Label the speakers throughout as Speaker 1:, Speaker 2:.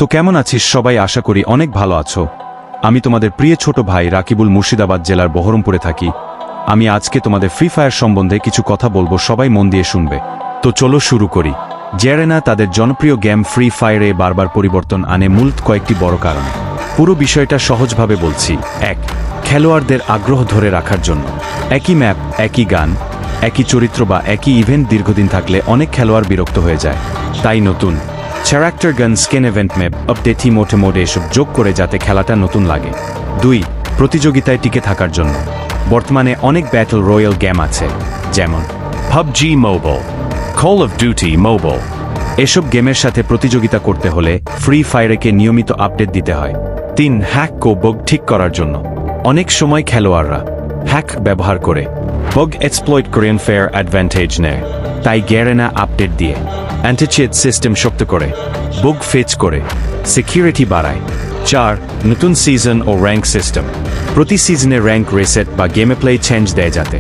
Speaker 1: তো কেমন আছিস সবাই? আশা করি অনেক ভালো আছো। আমি তোমাদের প্রিয় ছোট ভাই রাকিবুল, মুর্শিদাবাদ জেলার বহরমপুরে থাকি। আমি আজকে তোমাদের ফ্রি ফায়ার সম্বন্ধে কিছু কথা বলবো, সবাই মন দিয়ে শুনবে। তো চলো শুরু করি। গ্যারেনা তাদের জনপ্রিয় গেম ফ্রি ফায়ারে বারবার পরিবর্তন আনে মূলত কয়েকটি বড় কারণে। পুরো বিষয়টা সহজভাবে বলছি। 1. খেলোয়াড়দের আগ্রহ ধরে রাখার জন্য। একই ম্যাপ, একই গান, একই চরিত্র বা একই ইভেন্ট দীর্ঘদিন থাকলে অনেক খেলোয়াড় বিরক্ত হয়ে যায়। তাই নতুন character, gun, skin, event, map update, ইমোটে মোড এসব যোগ করে যাতে খেলাটা নতুন লাগে। 2. প্রতিযোগিতায় টিকে থাকার জন্য। বর্তমানে অনেক ব্যাটল রয়্যাল গেম আছে, যেমন
Speaker 2: PUBG Mobile, Call of Duty Mobile.
Speaker 1: এসব গেমের সাথে প্রতিযোগিতা করতে হলে ফ্রি ফায়ারকে নিয়মিত আপডেট দিতে হয়। 3. হ্যাক ও বগ ঠিক করার জন্য। অনেক সময় খেলোয়াড়রা হ্যাক ব্যবহার করে বগ এক্সপ্লয়েট করে ফেয়ার অ্যাডভান্টেজ নেয়। তাই গ্যারেনা আপডেট দিয়ে অ্যান্টিচিয়েট সিস্টেম শক্ত করে, বগ ফেচ করে, সিকিউরিটি বাড়ায়। 4. নতুন সিজন ও র্যাঙ্ক সিস্টেম। প্রতি সিজনে র্যাঙ্ক রিসেট বা গেমে প্লে চেঞ্জ দেয় যাতে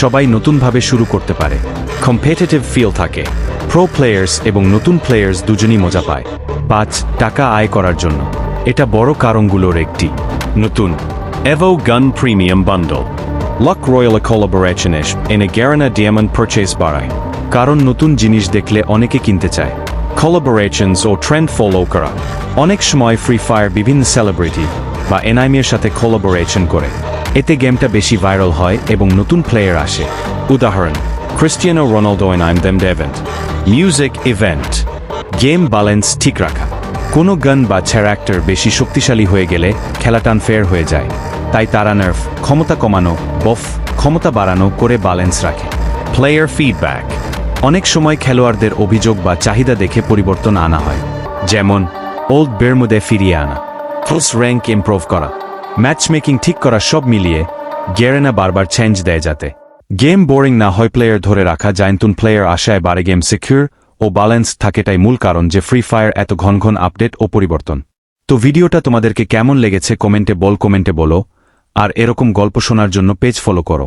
Speaker 1: সবাই নতুনভাবে শুরু করতে পারে। কম্পিটিটিভ ফিল থাকে, প্রো প্লেয়ার্স এবং নতুন প্লেয়ার্স দুজনই মজা পায়। 5. টাকা আয় করার জন্য। এটা বড় কারণগুলোর একটি। নতুন
Speaker 2: Evo Gun Premium Bundle.
Speaker 1: Lock royal collaboration এনে গ্যারেনা ডায়মন্ড পারচেজ বাড়ায়, কারণ নতুন জিনিস দেখলে অনেকে কিনতে চায়। কোলাবোরেশনস ও ট্রেন্ড ফলো করা। অনেক সময় ফ্রি ফায়ার বিভিন্ন সেলিব্রিটি বা এনাইমের সাথে কোলাবোরেশন করে, এতে গেমটা বেশি ভাইরাল হয় এবং নতুন প্লেয়ার আসে। উদাহরণ Cristiano Ronaldo anime theme event. Music event. Game balance ঠিক রাখা। কোনো গান বা ক্যারেক্টার বেশি শক্তিশালী হয়ে গেলে খেলাটা আনফেয়ার হয়ে যায়, তাই তারা নার্ভ ক্ষমতা কমানো, বফ ক্ষমতা বাড়ানো করে ব্যালেন্স রাখে। Player feedback. অনেক সময় খেলোয়াড়দের অভিযোগ বা চাহিদা দেখে পরিবর্তন আনা হয়, যেমন ওল্ড বেরমুদে ফিরিয়ে আনা, ক্লোজ র্যাঙ্ক ইমপ্রুভ করা, ম্যাচ মেকিং ঠিক করা। সব মিলিয়ে গ্যারেনা বারবার চেঞ্জ দেয় যাতে গেম বোরিং না হয়, প্লেয়ার ধরে রাখা যায়, নতুন প্লেয়ার আশায় বাড়ে, গেম সিকিউর ও ব্যালেন্স থাকেটাই মূল কারণ যে ফ্রি ফায়ার এত ঘন ঘন আপডেট ও পরিবর্তন। তো ভিডিওটা তোমাদেরকে কেমন লেগেছে কমেন্টে বলো। আর এরকম গল্প শোনার জন্য পেজ ফলো করো।